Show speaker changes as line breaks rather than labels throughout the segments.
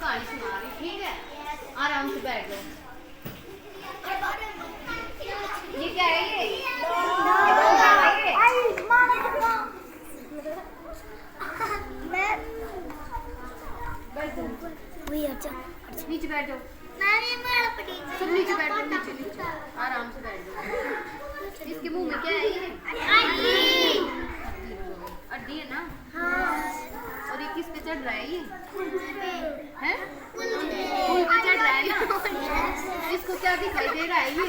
कहानी सुना रही, ठीक है? आराम से बैठ जाओ। ये क्या है? ये नीचे बैठ जाओ, सब नीचे बैठ जाओ, नीचे नीचे आराम से बैठ जाओ। इसके मुंह में क्या है? ये अड्डी है ना? और ये किस पे चढ़ रहा है? ये हैं? पुल पे चढ़ रहा है ना? इसको क्या दिखाई दे रहा है? ये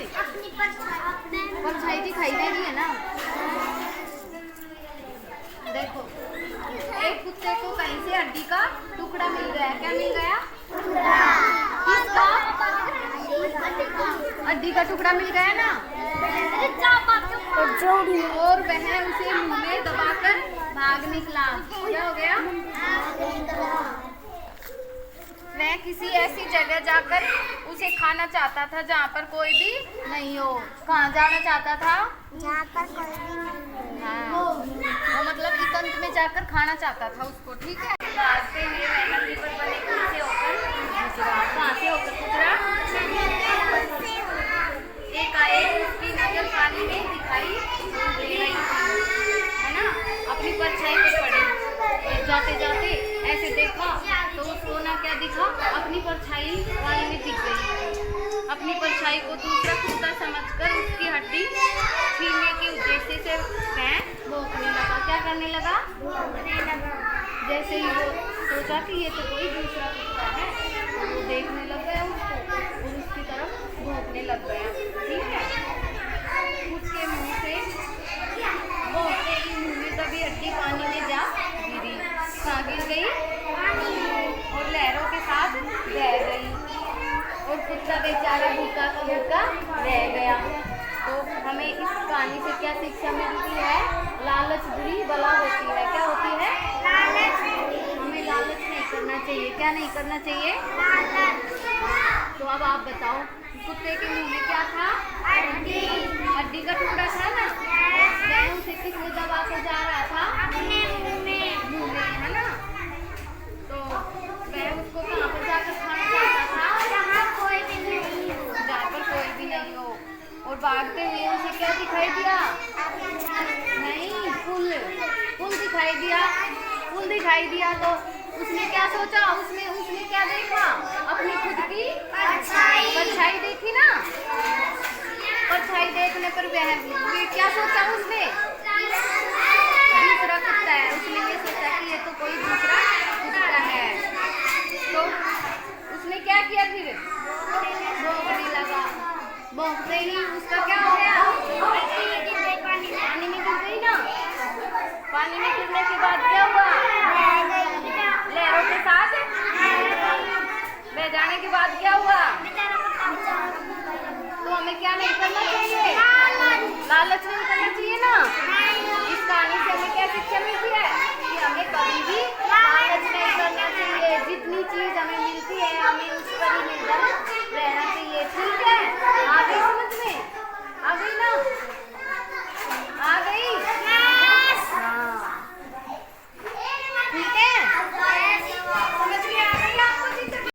परछाई दिखाई दे रही है ना? देखो, एक कुत्ते को कहीं से हड्डी का टुकड़ा मिल गया। क्या मिल गया? किसका? हड्डी का टुकड़ा मिल गया ना? और वह उसे मुंह में दबाकर भाग निकला। क्या हो गया? वह किसी ऐसी जगह जाकर उसे खाना चाहता था जहाँ पर कोई भी नहीं हो। कहाँ जाना चाहता था?
जहाँ पर कोई भी नहीं।
हाँ, वो मतलब एकांत में जाकर खाना चाहता था उसको, ठीक है? रास्ते में वह नदी पर बने पुल से होकर गुजरा। कहाँ से होकर गुजरा? एकाएक उसकी नजर पानी में दिखाई दे रही थी, है ना? अपनी परछाई पे पड़ी। जाते जाते ऐसे देखा तो उसको ना क्या दिखा, अपनी परछाई पानी में दिख गई। अपनी परछाई को दूसरा कुत्ता समझकर उसकी हड्डी छीनने के उद्देश्य से वह भौंकने लगा। क्या करने लगा? जैसे ही वो सोचा कि ये तो कोई दूसरा कुत्ता है, वो देखने लग गया उसको और उसकी तरफ भौंकने लग गया, ठीक है? उसके मुंह से भौंकते ही मुंह में दबी हड्डी पानी में जा गिरी। कहाँ गिर गई? और लहरों के साथ बह गई और कुत्ता बेचारा भूखा का भूखा रह गया। तो हमें इस कहानी से क्या शिक्षा मिलती है? लालच बुरी बला होती है। क्या होती है? हमें लालच नहीं करना चाहिए। क्या नहीं करना चाहिए? तो अब आप बताओ, कुत्ते के मुंह में क्या था? हड्डी का टुकड़ा था ना? वह उसे किसने दबा कर जा रहा था? मुंह में, है ना? तो वह उसको कहाँ पर जाकर खाना चाहता था? जहाँ पर कोई भी नहीं हो। और भागते हुए उसे क्या दिखाई दिया? नहीं, पुल दिखाई दिया। पुल दिखाई दिया तो उसने क्या सोचा? उसने क्या देखा? अपनी खुद की परछाई देखी ना? परछाई देखने पर वह क्या सोचा? उसने दूसरा कुत्ता है। उसने ये सोचा कि ये तो कोई दूसरा कुत्ता है। तो उसने क्या किया? फिर भौंकने लगा। भौंकते ही उसका क्या हो गया? पानी में गिर गई ना? पानी में गिरने के बाद क्या हुआ? लहरों के साथ बह जाने के बाद क्या हुआ? तो हमें क्या नहीं करना चाहिए? लालच नहीं करना चाहिए ना? इस कहानी से हमें क्या शिक्षा मिलती है? कि हमें कभी भी लालच नहीं करना चाहिए। जितनी चीज हमें मिलती है